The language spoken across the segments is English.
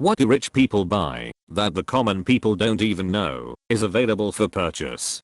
What do rich people buy that the common people don't even know is available for purchase?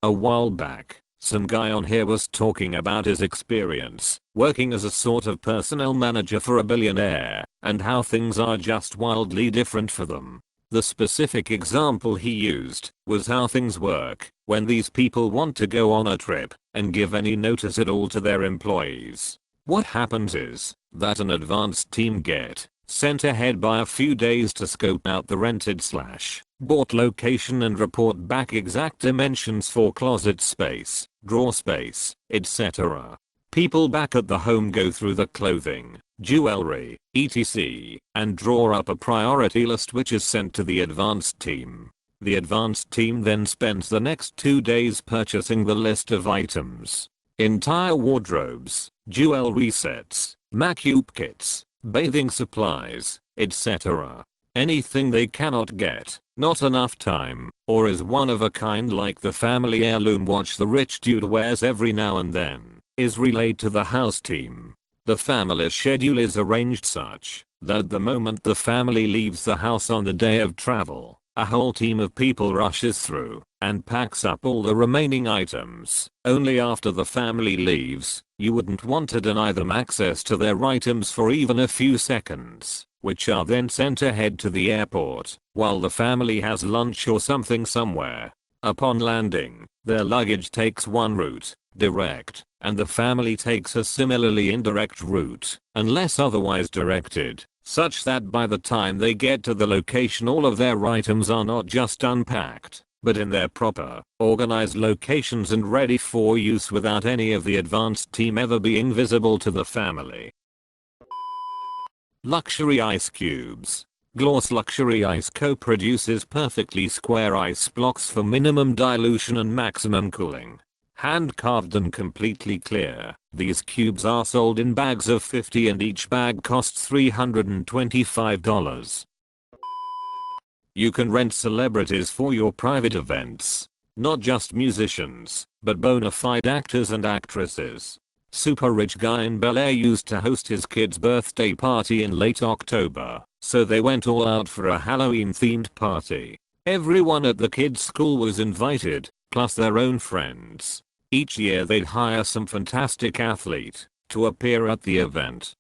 A while back, some guy on here was talking about his experience working as a sort of personnel manager for a billionaire and how things are just wildly different for them. The specific example he used was how things work when these people want to go on a trip and give any notice at all to their employees. What happens is that an advanced team get sent ahead by a few days to scope out the rented/bought location and report back exact dimensions for closet space, drawer space, etc. People back at the home go through the clothing, jewelry, etc. and draw up a priority list which is sent to the advanced team. The advanced team then spends the next 2 days purchasing the list of items. Entire wardrobes, jewelry sets, makeup kits, bathing supplies, etc. Anything they cannot get, not enough time, or is one of a kind like the family heirloom watch the rich dude wears every now and then, is relayed to the house team. The family schedule is arranged such that the moment the family leaves the house on the day of travel, a whole team of people rushes through and packs up all the remaining items. Only after the family leaves, you wouldn't want to deny them access to their items for even a few seconds, which are then sent ahead to the airport while the family has lunch or something somewhere. Upon landing, their luggage takes one route, direct, and the family takes a similarly indirect route, unless otherwise directed, such that by the time they get to the location all of their items are not just unpacked, but in their proper, organized locations and ready for use without any of the advanced team ever being visible to the family. Luxury ice cubes. Gloss Luxury Ice Co. produces perfectly square ice blocks for minimum dilution and maximum cooling. Hand carved and completely clear, these cubes are sold in bags of 50 and each bag costs $325. You can rent celebrities for your private events. Not just musicians, but bona fide actors and actresses. Super rich guy in Bel Air used to host his kid's birthday party in late October, so they went all out for a Halloween themed party. Everyone at the kid's school was invited, plus their own friends. Each year they'd hire some fantastic athlete to appear at the event.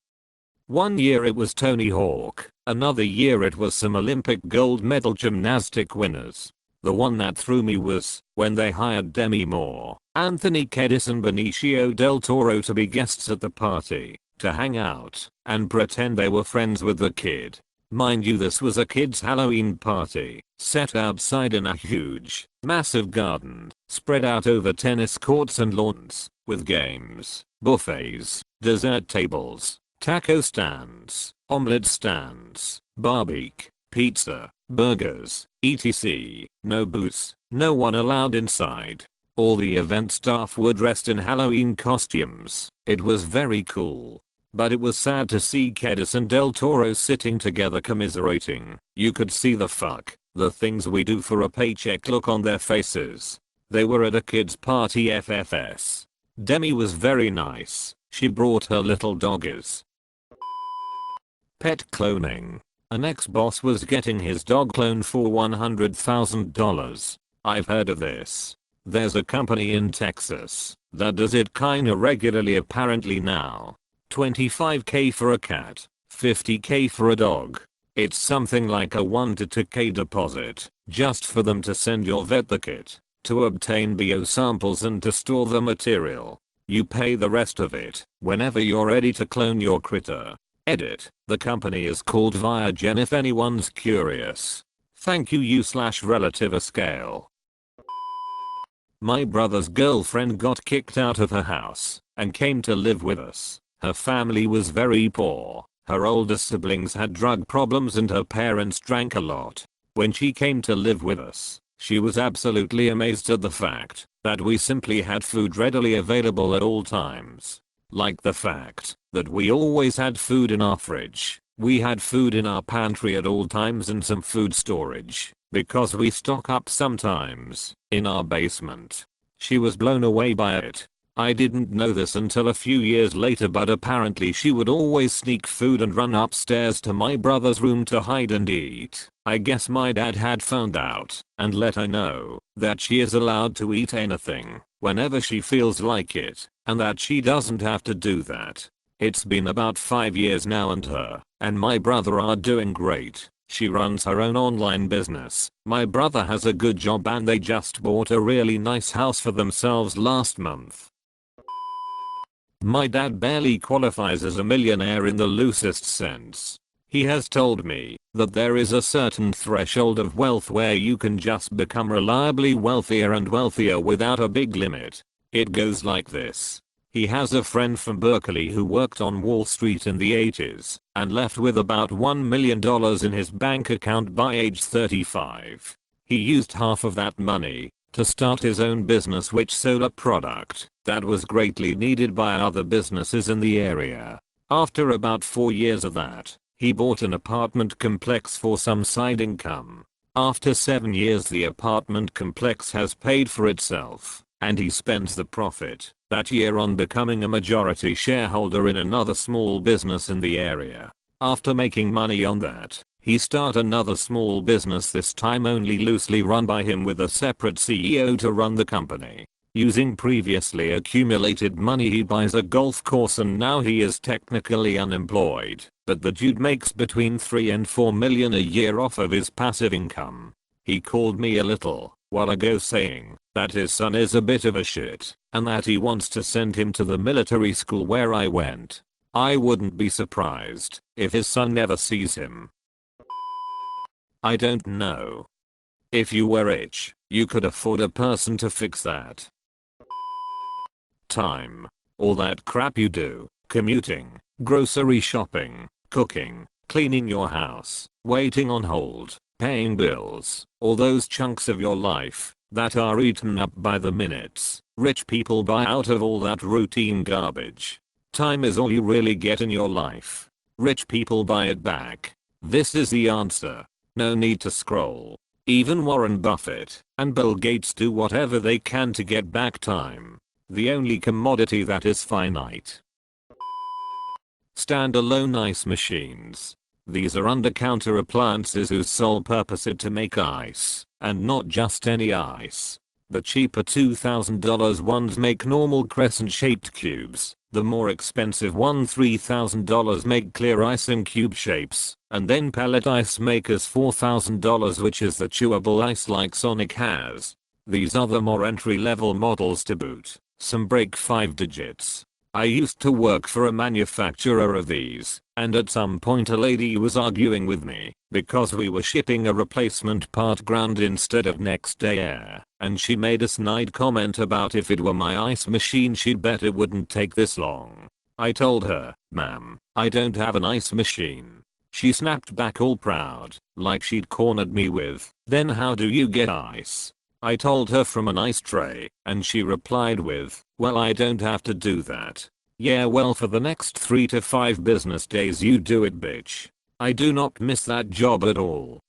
One year it was Tony Hawk, another year it was some Olympic gold medal gymnastic winners. The one that threw me was when they hired Demi Moore, Anthony Kiedis and Benicio del Toro to be guests at the party, to hang out and pretend they were friends with the kid. Mind you, this was a kid's Halloween party, set outside in a huge, massive garden, spread out over tennis courts and lawns, with games, buffets, dessert tables, taco stands, omelet stands, barbecue, pizza, burgers, etc. No booths, no one allowed inside. All the event staff were dressed in Halloween costumes. It was very cool. But it was sad to see Kiedis and Del Toro sitting together commiserating. You could see the things we do for a paycheck look on their faces. They were at a kid's party FFS. Demi was very nice. She brought her little doggies. Pet cloning. An ex-boss was getting his dog cloned for $100,000. I've heard of this. There's a company in Texas that does it kinda regularly apparently now. $25K for a cat, $50K for a dog. It's something like a 1 to 2K deposit, just for them to send your vet the kit, to obtain bio samples and to store the material. You pay the rest of it whenever you're ready to clone your critter. Edit. The company is called Viagen if anyone's curious. Thank you u/relative scale. My brother's girlfriend got kicked out of her house and came to live with us. Her family was very poor. Her older siblings had drug problems and her parents drank a lot. When she came to live with us, she was absolutely amazed at the fact that we simply had food readily available at all times. Like the fact that we always had food in our fridge. We had food in our pantry at all times and some food storage, because we stock up sometimes, in our basement. She was blown away by it. I didn't know this until a few years later, but apparently she would always sneak food and run upstairs to my brother's room to hide and eat. I guess my dad had found out and let her know that she is allowed to eat anything whenever she feels like it and that she doesn't have to do that. It's been about 5 years now and her and my brother are doing great. She runs her own online business. My brother has a good job and they just bought a really nice house for themselves last month. My dad barely qualifies as a millionaire in the loosest sense. He has told me that there is a certain threshold of wealth where you can just become reliably wealthier and wealthier without a big limit. It goes like this. He has a friend from Berkeley who worked on Wall Street in the 80s and left with about $1 million in his bank account by age 35. He used half of that money to start his own business, which sold a product that was greatly needed by other businesses in the area. After about 4 years of that, he bought an apartment complex for some side income. After 7 years the apartment complex has paid for itself, and he spends the profit that year on becoming a majority shareholder in another small business in the area. After making money on that, he starts another small business, this time only loosely run by him, with a separate CEO to run the company. Using previously accumulated money he buys a golf course and now he is technically unemployed, but the dude makes between 3 and 4 million a year off of his passive income. He called me a little while ago saying that his son is a bit of a shit and that he wants to send him to the military school where I went. I wouldn't be surprised if his son never sees him. I don't know. If you were rich, you could afford a person to fix that. Time. All that crap you do, commuting, grocery shopping, cooking, cleaning your house, waiting on hold, paying bills, all those chunks of your life that are eaten up by the minutes. Rich people buy out of all that routine garbage. Time is all you really get in your life. Rich people buy it back. This is the answer. No need to scroll. Even Warren Buffett and Bill Gates do whatever they can to get back time. The only commodity that is finite. Standalone ice machines. These are under-counter appliances whose sole purpose is to make ice, and not just any ice. The cheaper $2,000 ones make normal crescent-shaped cubes. The more expensive $3,000 make clear ice in cube shapes, and then pellet ice makers $4,000, which is the chewable ice like Sonic has. These are the more entry-level models to boot. Some break 5 digits. I used to work for a manufacturer of these, and at some point a lady was arguing with me because we were shipping a replacement part ground instead of next day air, and she made a snide comment about if it were my ice machine she'd bet it wouldn't take this long. I told her, "Ma'am, I don't have an ice machine." She snapped back all proud, like she'd cornered me with, "Then how do you get ice?" I told her from an ice tray, and she replied with, "Well, I don't have to do that." Yeah, well, for the next 3 to 5 business days you do it, bitch. I do not miss that job at all.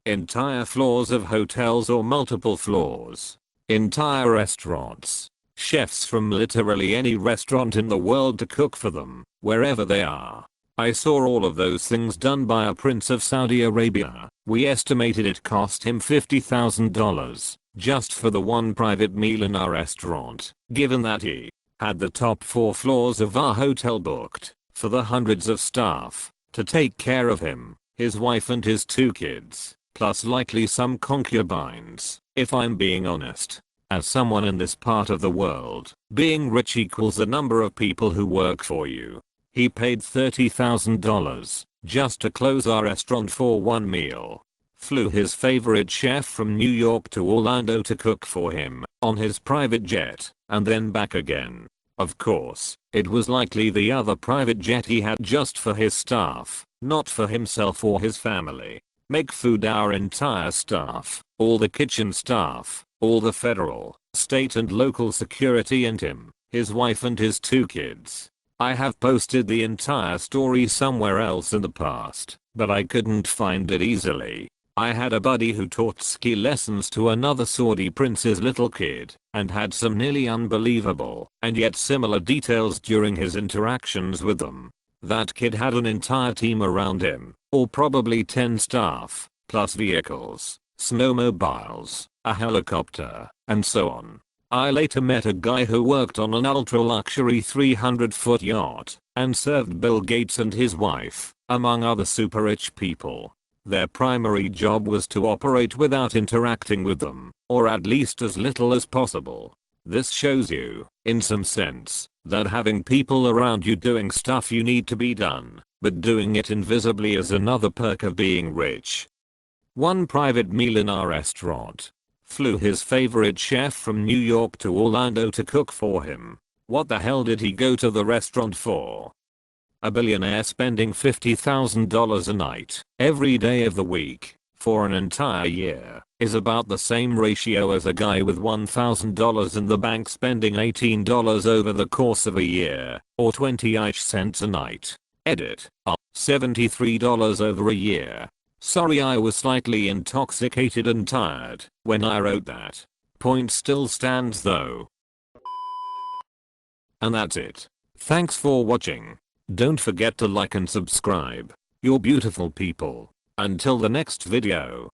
Entire floors of hotels or multiple floors. Entire restaurants. Chefs from literally any restaurant in the world to cook for them, wherever they are. I saw all of those things done by a prince of Saudi Arabia. We estimated it cost him $50,000 just for the one private meal in our restaurant, given that he had the top 4 floors of our hotel booked for the hundreds of staff to take care of him, his wife and his 2 kids, plus likely some concubines. If I'm being honest, as someone in this part of the world, being rich equals the number of people who work for you. He paid $30,000 just to close our restaurant for one meal. Flew his favorite chef from New York to Orlando to cook for him on his private jet, and then back again. Of course, it was likely the other private jet he had just for his staff, not for himself or his family. Make food our entire staff, all the kitchen staff, all the federal, state and local security, and him, his wife and his 2 kids. I have posted the entire story somewhere else in the past, but I couldn't find it easily. I had a buddy who taught ski lessons to another Saudi prince's little kid and had some nearly unbelievable and yet similar details during his interactions with them. That kid had an entire team around him, or probably 10 staff, plus vehicles, snowmobiles, a helicopter, and so on. I later met a guy who worked on an ultra-luxury 300-foot yacht and served Bill Gates and his wife, among other super rich people. Their primary job was to operate without interacting with them, or at least as little as possible. This shows you, in some sense, that having people around you doing stuff you need to be done, but doing it invisibly is another perk of being rich. One private meal in our restaurant flew his favorite chef from New York to Orlando to cook for him. What the hell did he go to the restaurant for? A billionaire spending $50,000 a night, every day of the week, for an entire year, is about the same ratio as a guy with $1,000 in the bank spending $18 over the course of a year, or 20-ish cents a night. Edit. $73 over a year. Sorry, I was slightly intoxicated and tired when I wrote that. Point still stands though. And that's it. Thanks for watching. Don't forget to like and subscribe. You're beautiful people. Until the next video.